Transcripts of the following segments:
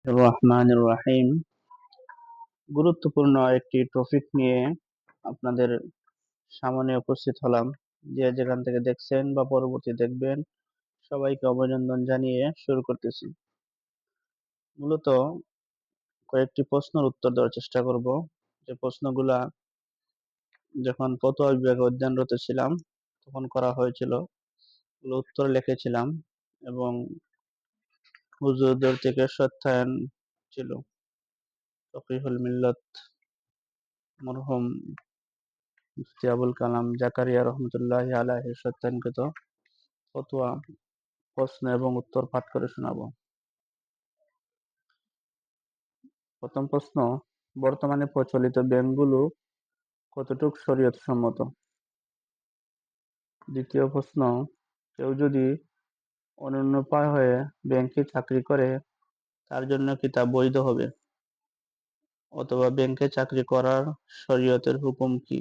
রহমানির রহিম। গুরুত্বপূর্ণ একটি টপিক নিয়ে আপনাদের সামনে উপস্থিত হলাম। যে যেখান থেকে দেখছেন বা পরবর্তী দেখবেন, সবাইকে অভিনন্দন জানিয়ে শুরু করতেছি। মূলত কয়েকটি প্রশ্নের উত্তর দেওয়ার চেষ্টা করব। যে প্রশ্নগুলা যখন ফতোয়া বিভাগে অধ্যয়নরত ছিলাম তখন করা হয়েছিল, উত্তর লিখেছিলাম এবং হুজুরদের থেকে সত্যায়ন ছিল। তকিহুল মিল্লাত মরহুম মুফতি আবুল কালাম জাকারিয়া রহমতুল্লাহি আলাইহির সত্যায়নকৃত ফতোয়া প্রশ্ন এবং উত্তর পাঠ করে শোনাবো। প্রথম প্রশ্ন, বর্তমানে প্রচলিত ব্যাংকগুলো কতটুকু শরীয়ত সম্মত? দ্বিতীয় প্রশ্ন, কেউ যদি অনুন্নপায় হয়ে ব্যাংকে চাকরি করে তার জন্য কি তা বৈধ হবে, অথবা ব্যাংকে চাকরি করার শরীয়তের হুকুম কি?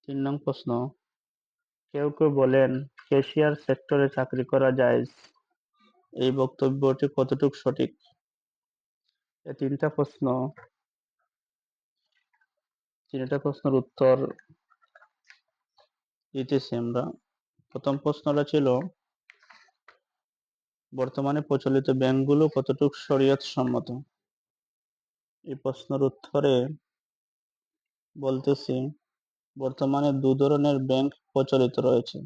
3 নং প্রশ্ন, কেউ কেউ বলেন ক্যাশিয়ার সেক্টরে চাকরি করা জায়েজ, এই বক্তব্যটি কতটুকু সঠিক? এই তিনটা প্রশ্নের উত্তর দিতেছি আমরা। প্রথম প্রশ্নটা ছিল, বর্তমানে প্রচলিত ব্যাংকগুলো কতটুকু শরীয়ত সম্মত? এই প্রশ্নের উত্তরে বলতেছি, বর্তমানে দু ধরনের ব্যাংক প্রচলিত রয়েছে: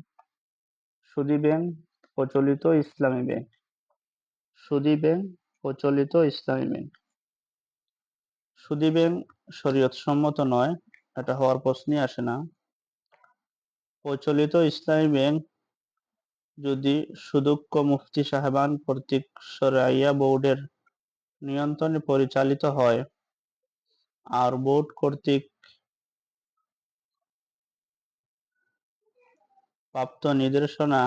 সুদী ব্যাংক, প্রচলিত ইসলামী ব্যাংক। সুদী ব্যাংক, প্রচলিত ইসলামী ব্যাংক। সুদী ব্যাংক শরীয়ত সম্মত নয়, এটা হওয়ার প্রশ্নই আসে না। প্রচলিত ইসলামী ব্যাংক যদি সুদক্ষ মুফতি সাহেবান কর্তৃক শরঈয়া বোর্ডের নিয়ন্ত্রণে পরিচালিত হয় আর বোর্ড কর্তৃক প্রাপ্ত নির্দেশনা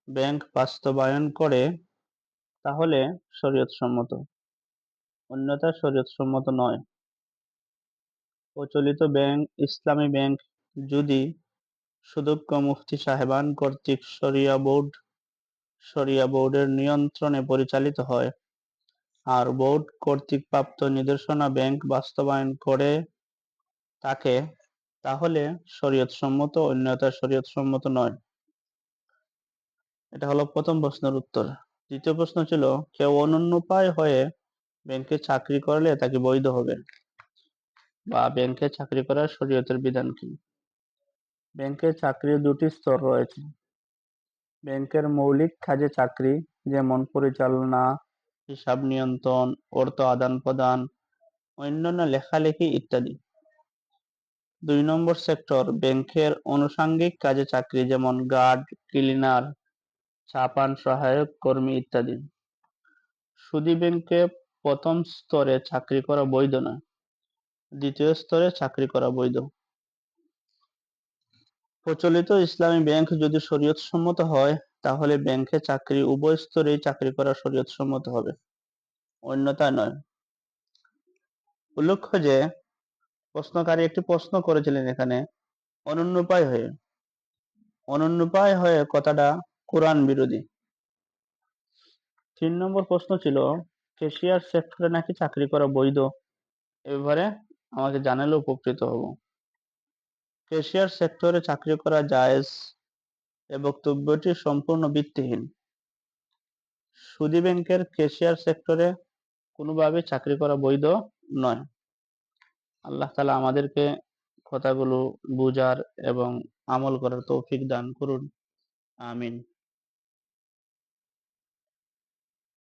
ব্যাংক বাস্তবায়ন করে, তাহলে শরীয়ত সম্মত, অন্যথা শরীয়ত সম্মত নয়। প্রচলিত ব্যাংক ইসলামী ব্যাংক যদি সুদক্ষ মুফতি সাহেবান কর্তৃক শরিয়া বোর্ডের নিয়ন্ত্রণে পরিচালিত হয় আর বোর্ড কর্তৃক প্রাপ্ত নির্দেশনা ব্যাংক বাস্তবায়ন করে থাকে, তাহলে শরীয়ত সম্মত, অন্যথা শরীয়ত সম্মত নয়। এটা হলো প্রথম প্রশ্নের উত্তর। দ্বিতীয় প্রশ্ন ছিল, কেউ অনুন্নপায় হয়ে ব্যাংকে চাকরি করলে তাকে বৈধ হবে, বা ব্যাংকে চাকরি করার শরীয়তের বিধান কি? ব্যাংকের চাকরির দুটি স্তর রয়েছে। ব্যাংকের মৌলিক কাজে চাকরি, যেমন পরিচালনা, হিসাব নিয়ন্ত্রণ, অর্থ আদান প্রদান, অন্যান্য লেখালেখি ইত্যাদি। 2 নম্বর সেক্টর, ব্যাংকের আনুষঙ্গিক কাজে চাকরি, যেমন গার্ড, ক্লিনার, চা পান সহায়ক কর্মী ইত্যাদি। সুদী ব্যাংকে প্রথম স্তরে চাকরি করা বৈধ নয়, দ্বিতীয় স্তরে চাকরি করা বৈধ। প্রচলিত ইসলামী ব্যাংক যদি শরীয়ত সম্মত হয়, তাহলে ব্যাংকে চাকরি উভয় স্তরেই চাকরি করা শরীয়ত সম্মত হবে, অন্যথায় নয়। উল্লেখ্য যে প্রশ্নকারী একটি প্রশ্ন করেছিলেন এখানে, অনুন্নপায় হয়ে কথাটা কোরআন বিরোধী। 3 নম্বর প্রশ্ন ছিল, ক্যাশিয়ার সেক্টরে নাকি চাকরি করা বৈধ, এ ব্যাপারে আমাকে জানালে উপকৃত হব। ক্যাশিয়ার সেক্টরে চাকরি করা জায়েজ, এ বক্তব্যটি সম্পূর্ণ ভিত্তিহীন। সুদী ব্যাংকের ক্যাশিয়ার সেক্টরে কোনোভাবে চাকরি করা বৈধ নয়। আল্লাহ তাআলা আমাদেরকে কথাগুলো বুঝার এবং আমল করার তৌফিক দান করুন। আমিন।